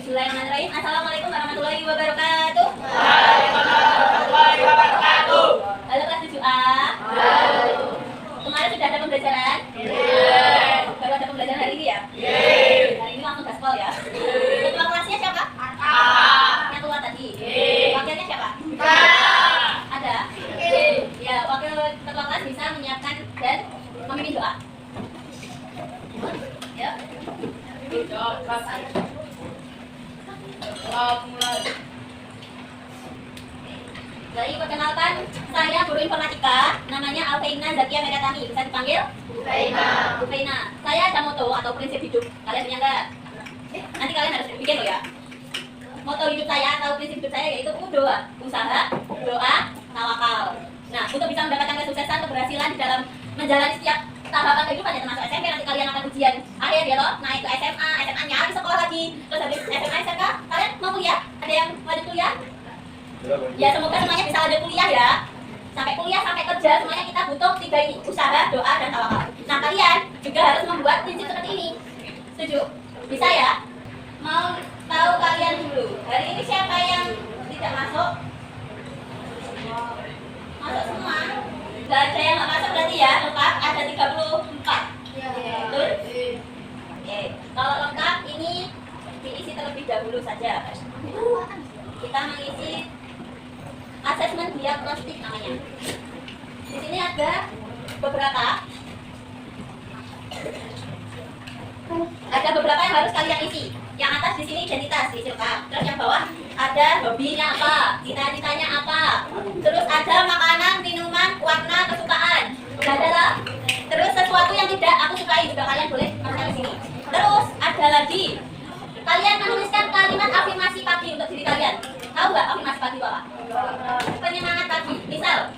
Bismillahirrahmanirrahim. Assalamualaikum warahmatullahi wabarakatuh. Waalaikumsalam warahmatullahi wabarakatuh. Halo kelas 7A. Kemarin sudah ada pembelajaran? Baru ada pembelajaran hari ini ya? Hari ini langsung gaspol ya? Ketua kelasnya siapa? Yang keluar tadi? Wakilnya siapa? Ada? Ya, wakil ketua kelas bisa menyiapkan dan memimpin doa. Ya. Jadi perkenalkan, saya guru informatika, namanya Alfeina Zakia Megatami. Bisa dipanggil? Alfeina. Saya ada moto atau prinsip hidup. Kalian punya nggak? Nanti kalian harus bikin loh ya. Moto hidup saya atau prinsip hidup saya yaitu doa, usaha, doa, tawakal. Nah, untuk bisa mendapatkan kesuksesan, keberhasilan di dalam menjalani setiap tahapan kehidupan ya, termasuk SMP, nanti kalian akan ujian akhir ya toh, naik ke SMA, SMA-nya habis sekolah lagi, terus habis SMA, SMK, kalian mau kuliah? Ada yang lanjut kuliah? Ya, semoga semuanya bisa lanjut kuliah ya. Sampai kuliah, sampai kerja, semuanya kita butuh 3 ini, usaha, doa, dan tawakal. Nah, kalian juga harus membuat prinsip seperti ini. Setuju? Bisa ya? Mau tahu kalian dulu, hari ini siapa yang tidak masuk? Masuk semua? Gak ada yang nggak masuk berarti ya, lengkap ada 34. Betul? Oke, kalau lengkap ini diisi terlebih dahulu saja. Kita mengisi asesmen diagnostik namanya. Di sini ada beberapa yang harus kalian isi. Yang atas di sini identitas diisi lengkap. Terus yang bawah ada hobinya apa, cita-citanya apa. Terus ada makanan, minuman, warna, kesukaan. Ada. Terus sesuatu yang tidak aku sukai juga kalian boleh masukkan di sini. Terus ada lagi, kalian menuliskan kalimat afirmasi pagi untuk diri kalian. Tahu nggak afirmasi pagi itu apa? Penyemangat pagi. Misal,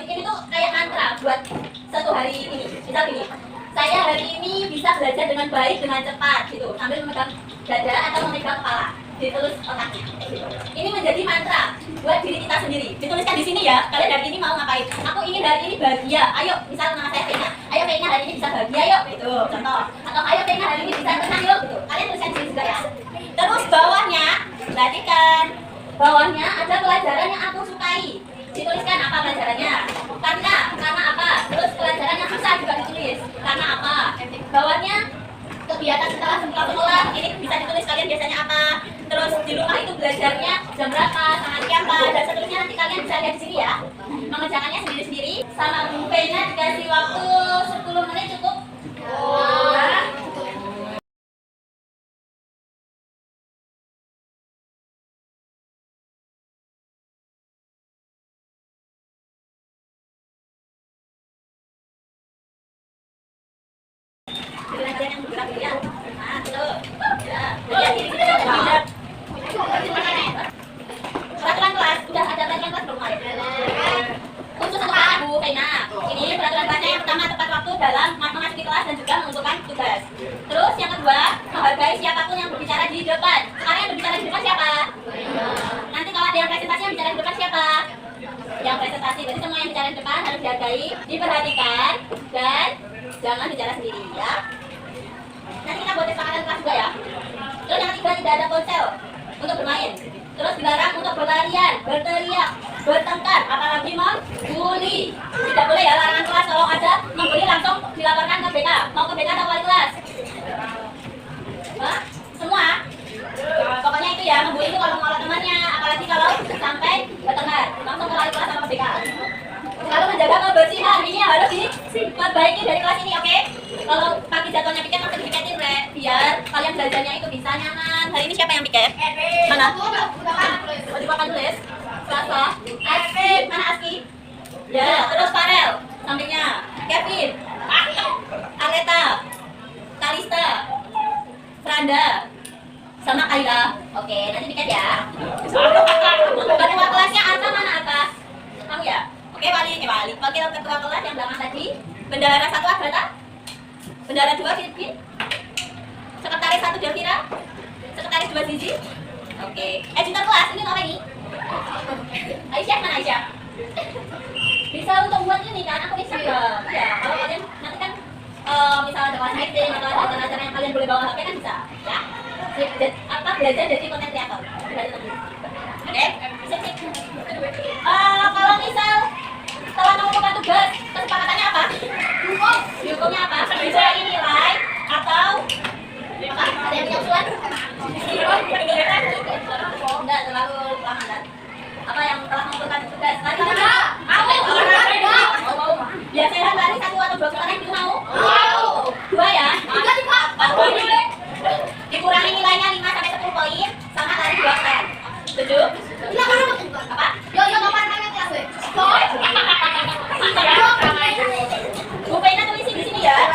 ini tuh kayak mantra buat satu hari ini. Misal gini, saya hari ini bisa belajar dengan baik, dengan cepat, gitu. Sambil memegang dada atau memegang kepala, ditulis otaknya. Gitu. Ini menjadi mantra buat diri kita sendiri. Dituliskan di sini ya. Kalian hari ini mau ngapain? Aku ingin hari ini bahagia. Ayo, misal nama saya Feina. Ayo Feina hari ini bisa bahagia yuk, gitu. Contoh. Atau ayo Feina hari ini bisa tenang yuk, gitu. Kalian tuliskan di sini juga ya. Terus bawahnya, perhatikan. Bawahnya ada pelajaran yang aku sukai. Dituliskan apa pelajarannya? Karena apa? Terus pelajaran yang susah juga ditulis. Karena apa? Bawahnya kegiatan setelah sekolah. Ini bisa ditulis kalian biasanya apa. Terus di rumah itu belajarnya jam berapa, sama siapa, dan seterusnya nanti kalian bisa lihat di sini ya. Mengerjakannya sendiri-sendiri. Sama Bu Feina dikasih waktu 10 menit cukup. Belajar yang bergerak ya. Nah, tuh. Ya, lihat di sini ada belajar. Peraturan kelas, udah ada peraturan kelas belum? Khusus untuk Bu Feina. Ini peraturan kelasnya yang pertama tepat waktu dalam memasuki kelas dan juga mengumpulkan tugas. Terus yang kedua, menghargai siapapun yang berbicara di depan. Sekarang yang berbicara di depan siapa? Nanti kalau ada yang presentasi, yang bicara di depan siapa? Yang presentasi. Jadi semua yang bicara di depan harus dihargai, diperhatikan, dan jangan bicara sendiri ya. Nanti kita buat kesepakatan kelas juga ya. Terus yang ketiga, tidak ada ponsel untuk bermain. Terus dilarang untuk berlarian, berteriak, bertengkar, apalagi membuli. Tidak boleh ya, larangan kelas. Kalau ada membuli langsung dilaporkan ke BK. Mau ke BK atau wali kelas? Hah? Semua? Pokoknya itu ya, membuli itu kalau mengolah temannya, apalagi kalau sampai bertengkar, langsung ke wali kelas atau BK. Lalu menjaga kebersihan, ini yang harus diperbaiki dari kelas ini, oke? Kalau pagi jadwalnya piket, langsung dipiketin, biar kalian belajarnya itu bisa nyaman. Hari ini siapa yang piket? Mana? Oh, dipakai tulis. Selasa. Aski, mana Aski? Ya, terus Farel, sampingnya. Kevin, Aleta, Kalista, Franda, sama Kaila. Oke, nanti piket ya. Ketua kelasnya Arta, mana Arta? Kamu ya? Oke, wakil ketua kelas yang belakang tadi. Bendahara 1 Agatha. Bendahara 2 Filipin. Sekretaris 1 Delvira. Sekretaris 2 Zizi. Oke. Editor kelas ini apa ini? Aisyah, mana Aisyah? Bisa untuk buat ini kan? Aku bisa nggak? Ya, kalau kalian nanti kan misal ada kelas meeting atau ada acara yang kalian boleh bawa HP kan bisa. Ya. belajar jadi konten kreator. Oke, sip. Kalau misal setelah mengumpulkan tugas, kesepakatannya apa? Dihukumnya apa? Diberi nilai atau apa? Ada yang punya usulan? Enggak terlalu lama kan? Apa yang telah mengumpulkan tugas? Lari mana? Biasanya lari 1 atau 2 kali itu mau? 2 ya? 3. Dikurangi nilainya 5 sampai 10 poin sama lari 2 kali. Setuju? Apa? Bu Pena tulisin di sini ya.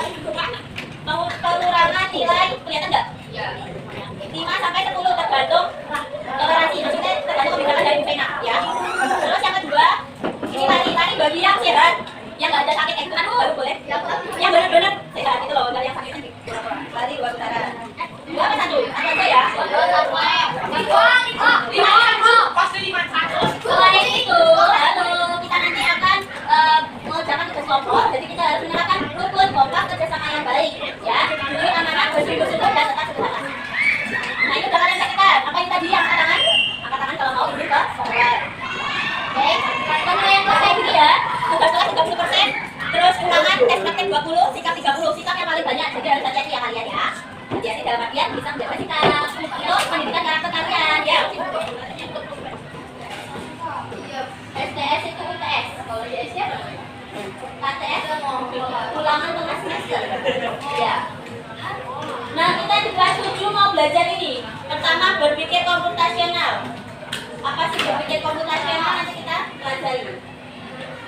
Mau pengurangan nilai kelihatan nggak? 5 sampai 10 tergantung toleransi, maksudnya tergantung kebijakan dari Bu Pena ya. Terus yang kedua, ini lari bagi yang sehat, yang nggak ada sakit itu kan baru boleh. Yang benar-benar sehat itu loh, nggak yang sakit nanti. Lari 2 putaran. 2 apa 1? Atau aja ya? 5. Selain itu, lalu kita nanti akan mengerjakan tugas kelompok. Jadi kita harus menerapkan rukun kompak kerjasama yang baik, ya. Jadi amanah, bersyukur dan tetap sederhana. Nah ini udah kalian praktekkan. Apa yang tadi yang angkat tangan? Angkat tangan kalau mau ini ke bawah. Oke. Penilaian kelas kayak gini ya. Tugas kelas 30%. Terus ulangan tes praktek 20, sikap 30. Sikap yang paling banyak. Jadi harus hati-hati ya kalian ya. Hati-hati dalam artian bisa menjaga sikap. Itu pendidikan karakter kalian ya. STS itu UTS. Kalau UTS ya KTS ulangan tengah semester. Ya. Nah, kita di kelas 7 mau belajar ini. Pertama, berpikir komputasional. Apa sih berpikir komputasional? Nanti kita pelajari.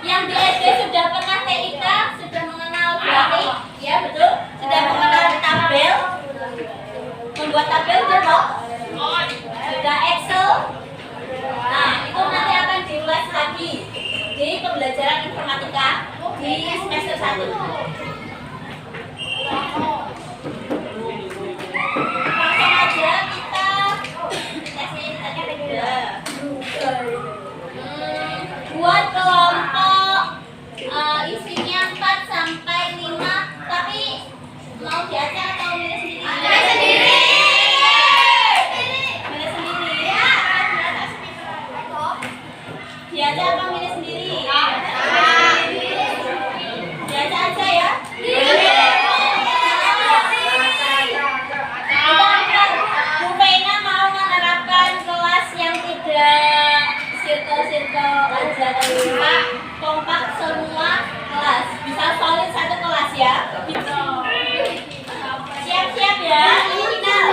Yang di SD sudah pernah TIK, sudah mengenal grafik, ya betul. Sudah mengenal tabel, membuat tabel betul. Sudah Excel. Nah, itu nanti akan diulas lagi di pembelajaran informatika di semester 1. Langsung aja kita tesnya ini tadi beda. Buat kelompok isinya 4 sampai 5, tapi mau diacak atau milih sendiri? Milih sendiri. Milih sendiri. Ya. Diacak apa milih sendiri? Diacak aja ya. Bu Pena mau menerapkan kelas yang tidak circle aja, kompak semua kelas, bisa solid satu kelas ya. Siap-siap ya, ini final.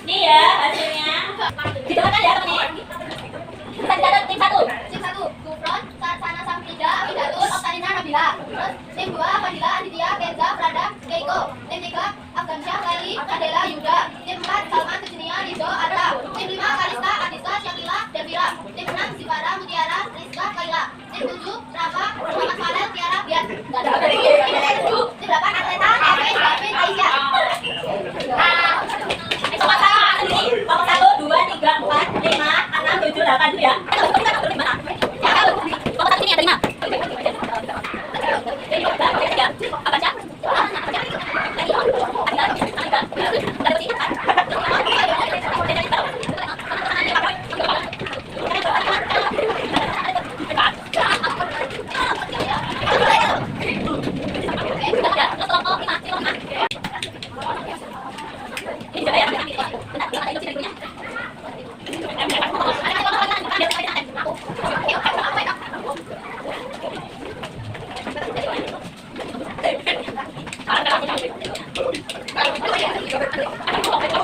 Ini ya hasilnya. Didoakan ya teman-teman. Kita catat tim 1. Tim 1, Gufron, Sarsana Samprida, Widatul, Oktarina Nabila. Terus tim 2, Fadila, Aditya, Kenza, Prada, Keiko. Tim 3, Afgansyah, Lali, Adela, Yuda. Tim 4, Salman, Virginia, Rido, Arta. Tim 5, Kalista, Adista, Syakila, Devira. Tim 6, Sifara, Mutiara, Rizka, Kaila. Tim 7, Rafa, Muhammad Farel, Tiara, Bian. Nggak ada lagi. Tim 8, Atleta, Evelyn, David, Aisyah. Sobat saya sendiri, nomor 1, 2, 3, 4, 5, 6, 7, 8 itu ya. Nomor 1 ini ada 5. Apa aja?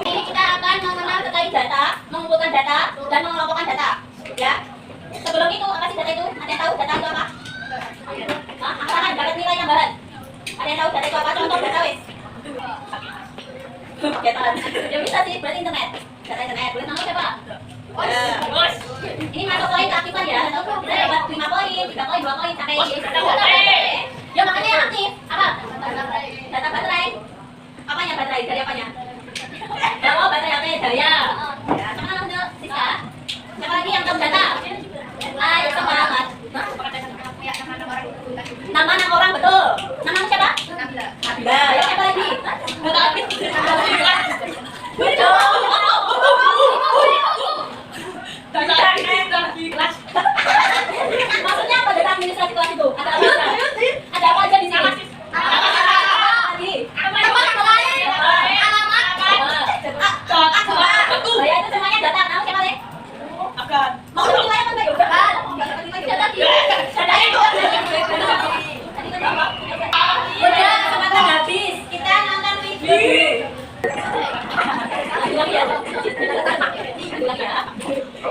Ini kita akan mengenal terkait data, mengumpulkan data, dan mengelompokkan data. Ya. Sebelum itu, apa sih data itu? Ada yang tahu data itu apa? Anggaran dapat nilai tambahan. Ada yang tahu data itu apa? Contoh data wis. Ya bisa sih, berarti internet. Data internet. Boleh nama siapa? Ini masuk poin keaktifan ya. Kita dapat 5 poin, 3 poin, 2 poin sampai 10 poin. Ya makanya yang aktif. Apa? Data baterai. Apanya baterai? Dari apanya? Oh, baterai HP daya. Ya, sama nama Siska. Siapa lagi yang tahu data? Ayo semangat. Nama orang betul. Nama siapa? Nabila. Ya siapa lagi? Betul. Kalau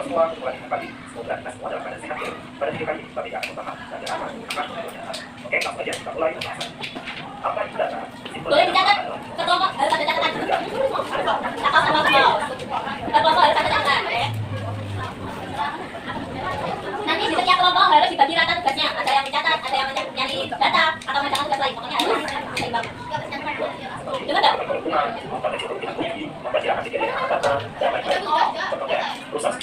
semua kumpulan dengan pagi, semoga kita semua dalam keadaan sehat ya. Pada video kali ini kita tidak akan membahas belajar apa, akan belajar. Oke, langsung aja kita mulai pembahasan. Apa itu data? Boleh dicatat ke kelompok harus ada catatan. Kakak sama kelompok harus ada catatan. Nanti di setiap kelompok harus dibagi rata tugasnya. Ada yang mencatat, ada yang nyari data atau mencatat tugas lain. Pokoknya harus seimbang. Dengar nggak? Memperkirakan kejadian data dan lain-lain. Contohnya, rusak.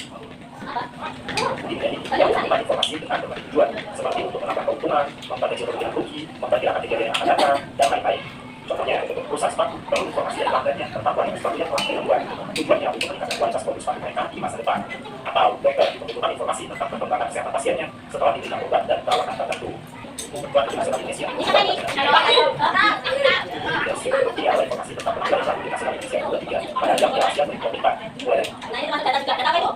Yang menyimpan informasi dengan berbagai tujuan, seperti untuk menambah keuntungan, memperkecil kemungkinan rugi, memperkirakan kejadian yang akan datang, dan lain-lain. Contohnya, rusak sepatu perlu informasi dari pelanggannya tentang kualitas sepatu yang telah dibuat. Tujuannya untuk meningkatkan kualitas produk sepatu mereka di masa depan. Atau dokter membutuhkan informasi tentang perkembangan kesehatan pasiennya setelah diberikan obat dan perawatan tertentu. Kebutuhan nasional Indonesia. Tidak ada informasi tentang penanganan nasional Indonesia 23 pada jam rahasia berikutnya. Nah ini masuk data juga. Data apa itu?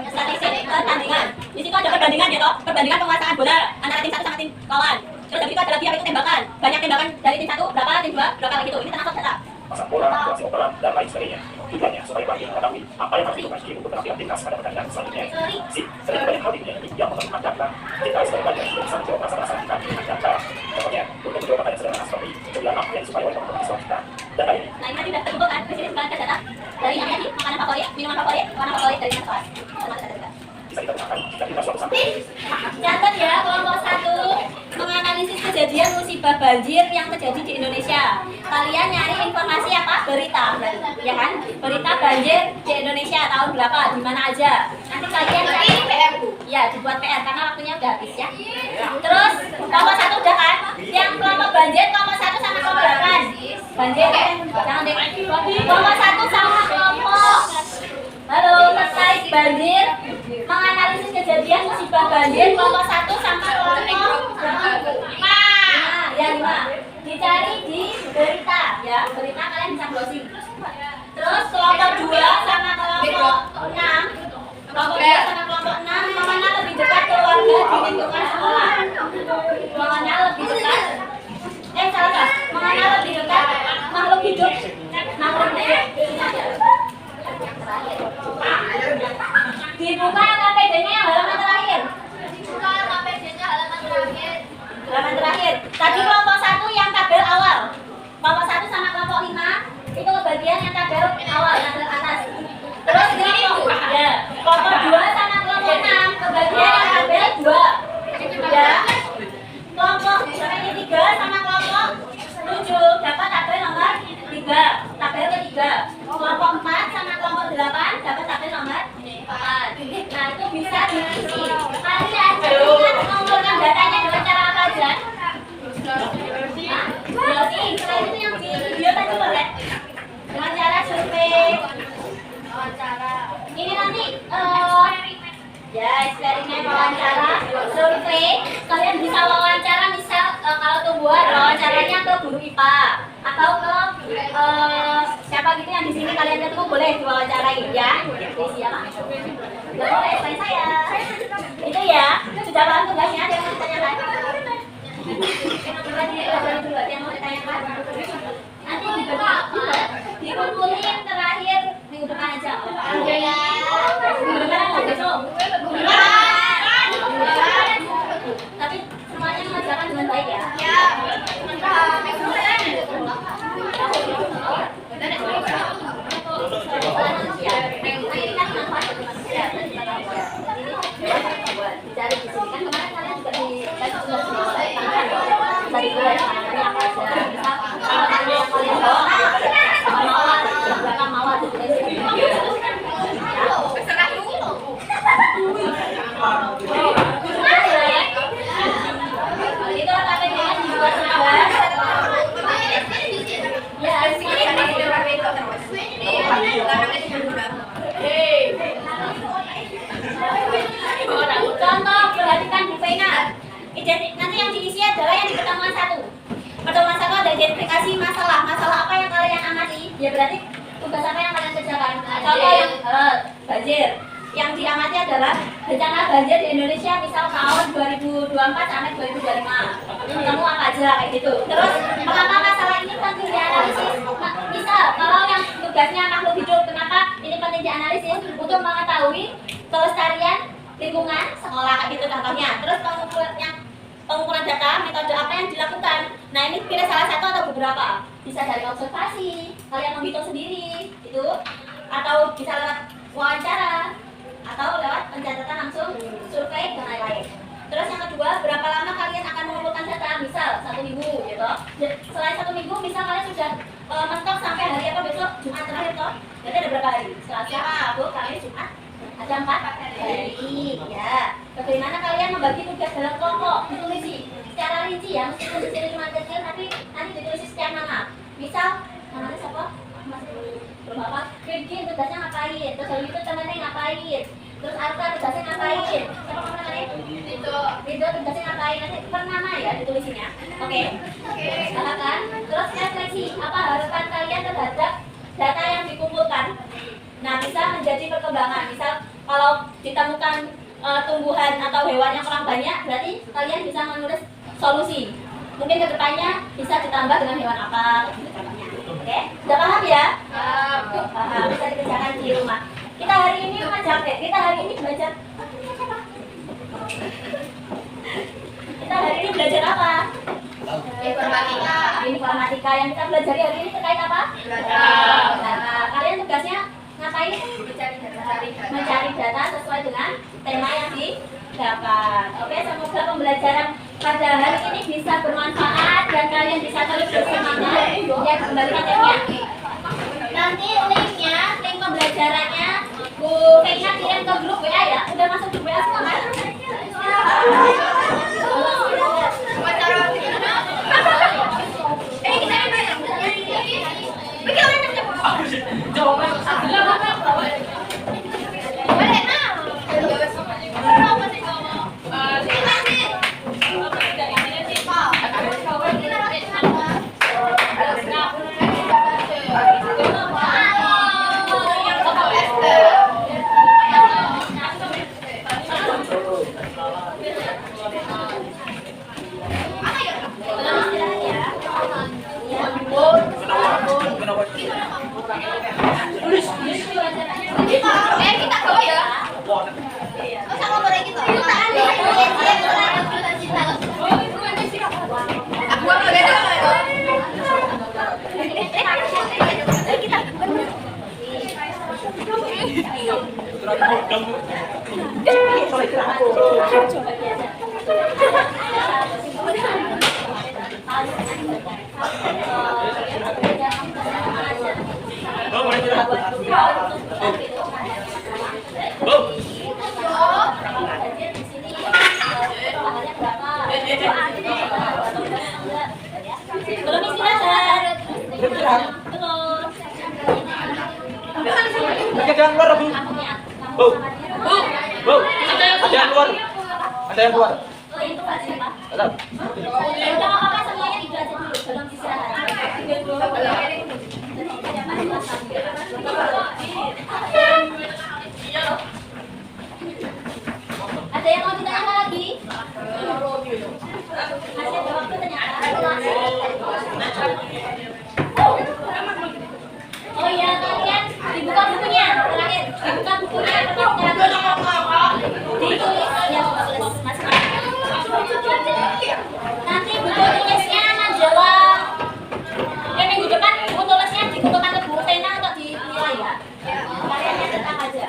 Statistik pertandingan. Di situ ada perbandingan gitu, perbandingan penguasaan bola antara tim satu sama tim lawan. Terus habis itu ada lagi apa itu tembakan. Banyak tembakan dari tim satu berapa, tim dua berapa lagi gitu. Ini termasuk data. Pasang bola, situasi operan, dan lain sebagainya. Tujuannya supaya pelatih mengetahui apa yang harus dilakukan untuk penampilan timnas pada pertandingan selanjutnya. Sering banyak hal di dunia ini yang memerlukan data. Kita sebagai pelajar bisa menjawab masalah-masalah kita dengan data. Contohnya, untuk menjawab pertanyaan sederhana seperti jumlah apa yang disukai oleh teman-teman siswa kita. Data ini. Nah ini sudah terkumpul kan? Di sini sekarang ada data dari apa tadi? Makanan favorit, minuman favorit, warna favorit dari kelas. Termasuk data juga. Bisa kita gunakan jika kita suatu saat. Catat ya, kelompok 1 menganalisis kejadian musibah banjir yang terjadi di Indonesia. Kalian nyari informasi apa? Berita, ya kan? Berita banjir di Indonesia tahun berapa, di mana aja. Nanti kalian cari PR. Ya, dibuat PR karena waktunya udah habis ya. Terus kelompok 1 udah kan? Yang kelompok banjir kelompok 1 sama kelompok 8. Banjir jangan deh. Kelompok 1 sama kelompok. Halo, terkait banjir, menganalisis kejadian musibah banjir kelompok 1 sama kelompok 5. Ya 5. Dicari di berita ya, berita kalian bisa browsing. Terus kelompok 2 sama kelompok 6. Kelompok 2 sama kelompok 6 mana lebih dekat keluarga di lingkungan sekolah? Mana lebih dekat? Salah. Mana lebih dekat makhluk hidup? Makhluk hidup. Dibuka KPD-nya yang halaman terakhir. Halaman terakhir. Tadi kelompok 1 yang tabel awal. Kelompok 1 sama kelompok 5 itu bagian yang tabel awal, tabel atas. Terus kelompok ya, kelompok 2 sama kelompok 6 kebagian yang tabel 2. Ya. Kelompok 3 sama kelompok 7 dapat tabel nomor 3, tabel ketiga. Kelompok 4 sama kelompok 8 dapat tabel nomor 4. Nah itu bisa diisi. Kalian mengumpulkan datanya dengan cara apa aja? Browsing. Selain itu yang di video tadi boleh dengan cara survei. Ini nanti ya eksperimen wawancara, survei. Kalian bisa wawancara misal kalau tumbuhan wawancaranya ke guru IPA atau ke siapa gitu yang di sini kalian ketemu boleh diwawancarai ya. Diisi apa? Nggak boleh, selain saya. Itu ya. Sudah paham tugasnya? Ada yang mau ditanyakan? Dulu ada yang mau ditanyakan? Nanti dikumpulin terakhir minggu depan aja. Minggu depan atau besok? Tapi semuanya mengerjakan dengan baik ya. Dicari di sini kan kemarin kalian juga di tadi gue apa aja misal kalian bawa mawar belakang mawar itu apa dengan dibuat tugas ya contoh perhatikan di pena. Nanti yang diisi adalah yang di pertemuan 1. Pertemuan 1 ada identifikasi masalah apa yang kalian amati. Ya berarti tugas apa yang kalian kerjakan. Contoh yang banjir. Yang diamati adalah bencana banjir di Indonesia misal tahun 2024 sampai 2025. Ketemu apa aja kayak gitu. Terus mengapa masalah ini penting dianalisis. Misal kalau yang tugasnya makhluk hidup, kenapa ini penting dianalisis? Untuk mengetahui kelestarian lingkungan sekolah gitu contohnya. Terus pengukuran data, metode apa yang dilakukan. Nah ini pilih salah satu atau beberapa. Bisa dari observasi, kalian menghitung sendiri, itu, atau bisa lewat wawancara, atau lewat pencatatan langsung, survei dan lain-lain. Terus yang kedua, berapa lama kalian akan mengumpulkan data? Misal 1 minggu, gitu. Selain 1 minggu, misal kalian sudah mentok sampai hari apa besok, Jumat terakhir toh. Berarti ada berapa hari? Selasa, Rabu, Kamis, Jumat. Ada 4 hari, ya. Bagaimana kalian membagi tugas dalam kelompok? Ditulis secara rinci ya, meskipun di sini cuma kecil, tapi nanti ditulis setiap nama. Misal, namanya siapa? Belum apa? Rifki tugasnya ngapain? Terus habis itu temennya ngapain? Terus Arta tugasnya ngapain? Siapa namanya? Rido tugasnya ngapain? Nanti per nama ya ditulisinnya. Oke. Silakan. Terus refleksi, apa harapan kalian terhadap data yang dikumpulkan? Nah, bisa menjadi perkembangan. Misal kalau ditemukan tumbuhan atau hewan yang kurang banyak, berarti kalian bisa menulis solusi. Mungkin kedepannya bisa ditambah dengan hewan apa, gitu contohnya. Oke, sudah paham ya? Paham. Bisa dikerjakan di rumah. Kita hari ini belajar. Kita hari ini belajar apa? Informatika. Yang kita belajar hari ini terkait apa? Nah, kalian tugasnya ngapain? Mencari data sesuai dengan tema yang didapat. Oke, semoga pembelajaran pada hari ini bisa bermanfaat dan kalian bisa terus bersemangat. Ya, kembalikan linknya. Nanti link pembelajarannya Bu Fenya kirim ke grup WA ya. Udah masuk grup WA semua kan? Belum istirahat. Ada yang luar, Bu. Bu. Ada yang luar. Ada yang luar. Ada. Udah apa-apa semuanya dibelajar dulu sebelum istirahat. Ada yang mau ditanya lagi? Masih ada waktu ternyata. Oh iya, kalian dibuka bukunya. Terakhir, dibuka bukunya. Ditulis ya, tulis nanti buku tulisnya menjawab. Minggu depan buku tulisnya dikumpulkan ke Bu Fena untuk dinilai ya. Kalian catat aja.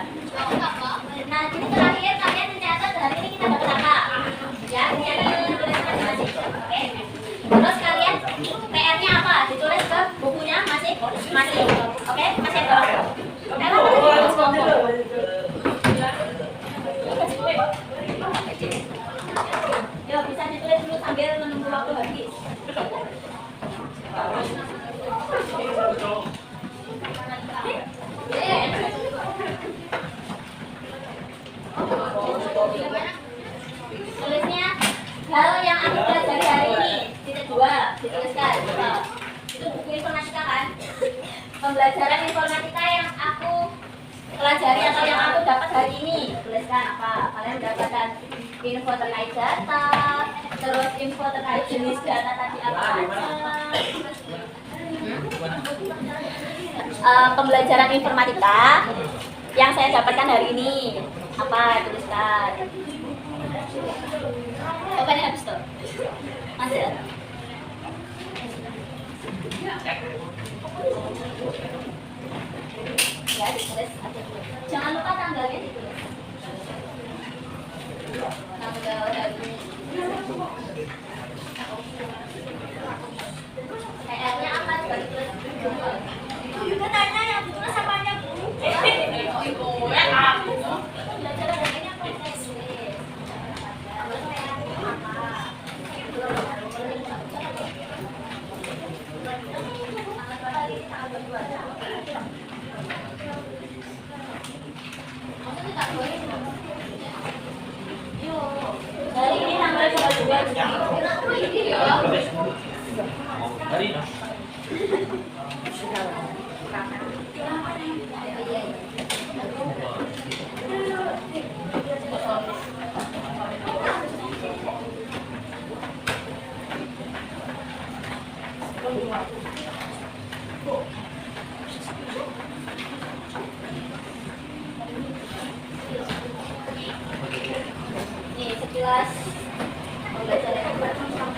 Nah, jadi terakhir kalian mencatat hari ini kita dapat apa? Ya, ini tulis masing-masing. Oke. Terus kalian PR-nya apa? Ditulis ke bukunya masing-masing. Oke, masih ada waktu. Emang tulis kelompok. Yuk, bisa ditulis dulu sambil menunggu waktu habis. Tulisnya hal yang aku pelajari hari ini. Titik 2, dituliskan. Itu buku informatika kan? Pembelajaran informatika yang aku pelajari atau yang aku dapat hari ini. Tuliskan apa? Kalian mendapatkan info terkait data, terus info terkait jenis data tadi apa aja. Pembelajaran informatika yang saya dapatkan hari ini apa? Tuliskan. Apa nih habis tuh? Masih ada. Ya, ditulis aja dulu. Jangan lupa tanggalnya ditulis. Tanggal hari ini. PR-nya apa? Coba ditulis. Juga tanya yang ditulis apanya, Bu? Ibu, ya aku. Belajar hari ini apa? Hari ini tanggal 22. Hari ini. Nih, sekilas pembelajaran pembelajaran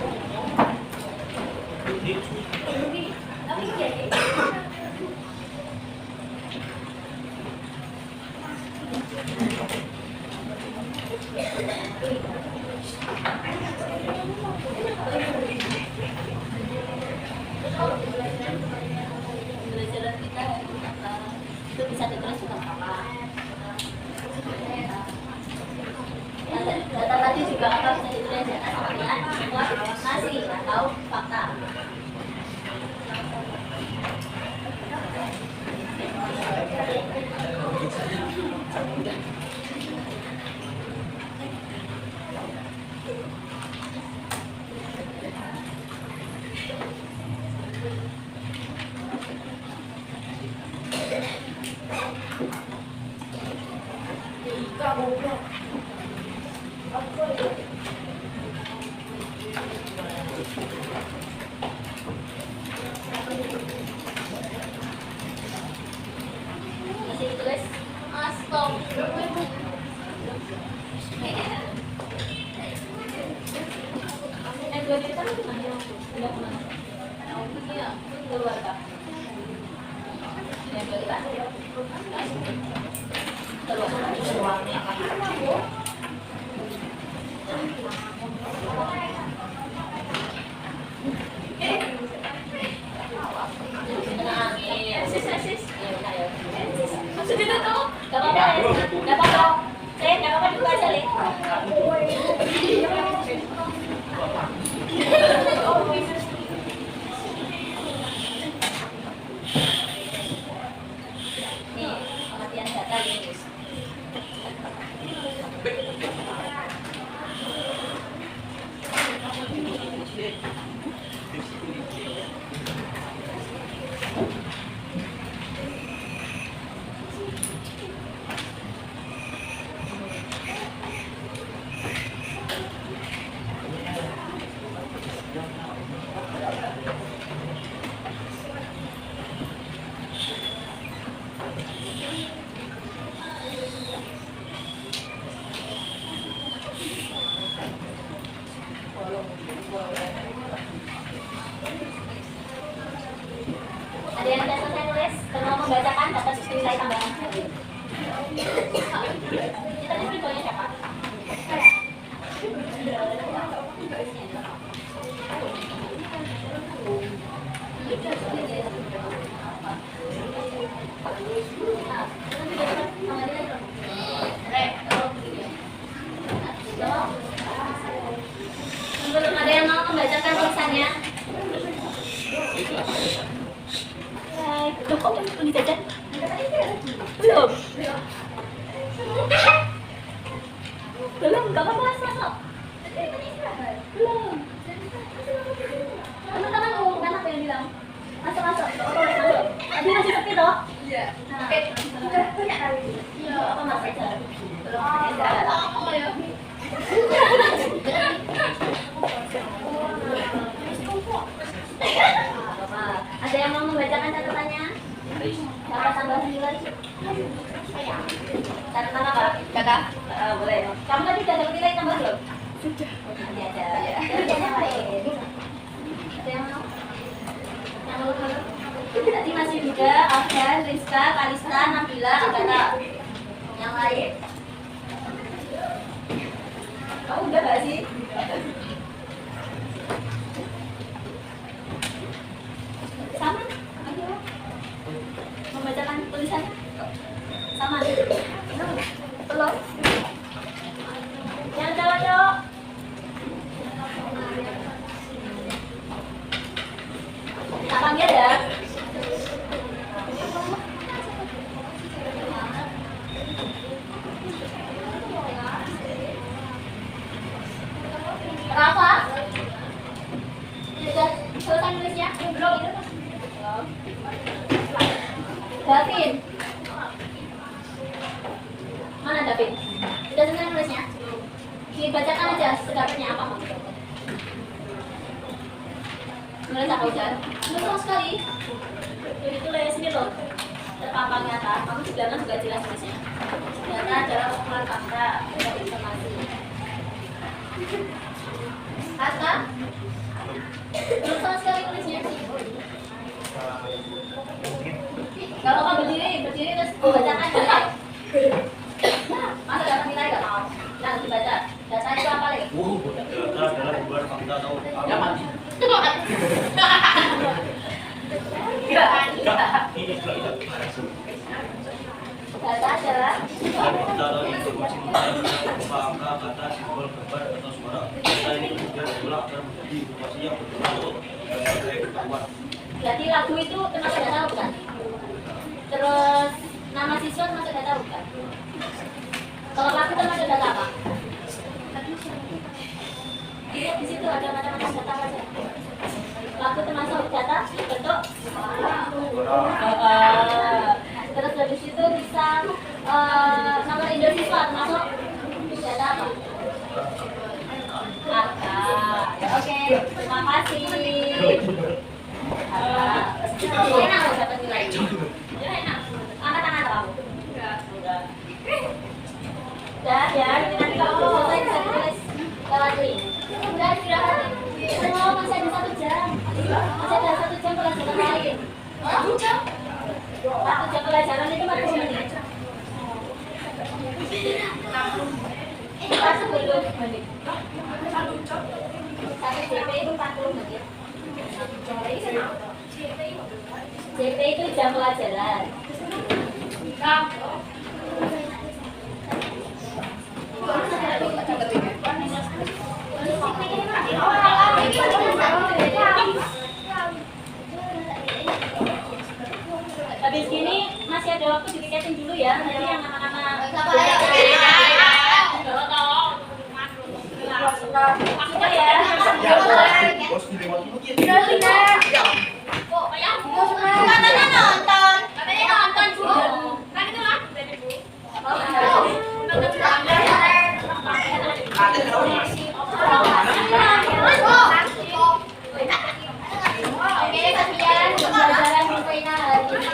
kita itu bisa ditulis juga apa? Data tadi juga apa bisa ditulis di atas pertanyaan informasi atau fakta. Masih ditulis astagfirullah. Dua juta itu mana? Udah kemana? Iya, keluar kak. Yang dua keluar. Sudah tuh, gak apa-apa ya, gak apa-apa. Saya gak apa-apa juga aja, Le. Nih, pengertian data ini. Ada yang tidak selesai nulis? Kalau membacakan data sistem nilai tambahan. Kita lihat berikutnya siapa? Belum ada yang mau membacakan tulisannya? Loh, kok belum dijajan? Belum? Belum, gak apa-apa, masuk. Belum. Teman-teman umumkan apa yang bilang? Masuk, masuk. Masuk. Tadi masih sepi toh? Iya. Oke. Udah punya kali? Iya. Apa masuk aja? Belum. Apa ya? Ada yang mau Catatan apa? Kata? Boleh. Kamu tadi udah dapat nilai tambah belum? Sudah. Nanti ada. Ya. Jadi yang lain. Ada yang mau? Yang mau? Tadi masih juga Afgan, Rizka, Kalista, Nabila, Agatha. Yang lain. Kamu udah gak sih? Sama? Ayo. Membacakan tulisannya? Sama? Belum? Yang cowok-cowok? Tak panggil ya? Rafa? Sudah selesai nulisnya? Belum? Davin? Mana Davin? Sudah selesai nulisnya? Dibacakan aja sedapatnya apa maksudnya. Nulis apa udah? Nulis sama sekali. Jadi tulis ini loh. Terpampang nyata. Kamu juga kan juga jelas nulisnya. Nyata adalah kumpulan fakta dan informasi. Kata? Nulis sama sekali nulisnya. Gak apa-apa berdiri terus bacakan aja. Masa dapat nilai gak mau? Nah, dibaca. Data itu apa lagi? Data adalah kumpulan fakta atau Jangan. Data adalah fakta atau informasi berupa angka, kata, simbol, gambar, atau suara. Data ini kemudian diolah agar menjadi informasi yang berbentuk dan berbagai pengetahuan. berarti lagu itu termasuk data bukan? Terus nama siswa termasuk data bukan? Kalau lagu termasuk data apa? Lihat di situ ada macam-macam data aja. Lagu termasuk data bentuk. Terus dari situ bisa nomor induk siswa termasuk data apa? Angka. Oke, terima kasih. Enak loh dapat nilai. Ya enak. Angkat tangan kamu. Udah. Udah ya, nanti kalau mau selesai bisa ditulis lewat link. Udah istirahat. Oh, masih ada 1 jam. Masih ada 1 jam pelajaran lain. 1 jam? 1 jam pelajaran itu 40 menit. 40 menit. 1 JP itu 40 menit. JP itu jam pelajaran. Habis gini masih ada waktu ditiketin dulu ya. Nanti yang nama-nama sudah ya. Katanya nonton. Katanya nonton Bu. Kan itu lah. Oke, kasihan pembelajaran Rufaina hari ini.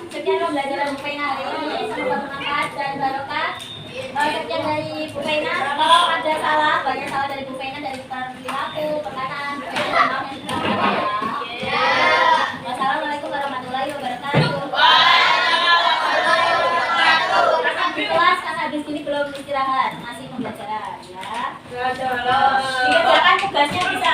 Sekian pembelajaran Rufaina hari ini. Semoga bermanfaat dan barokah. Sekian dari Rufaina. Kalau ada salah, banyak salah dari Rufaina dari perilaku, perkataan, maaf yang ya. Wassalamualaikum warahmatullahi wabarakatuh. Kelas karena habis ini belum istirahat, masih pembelajaran ya. Dikerjakan tugasnya bisa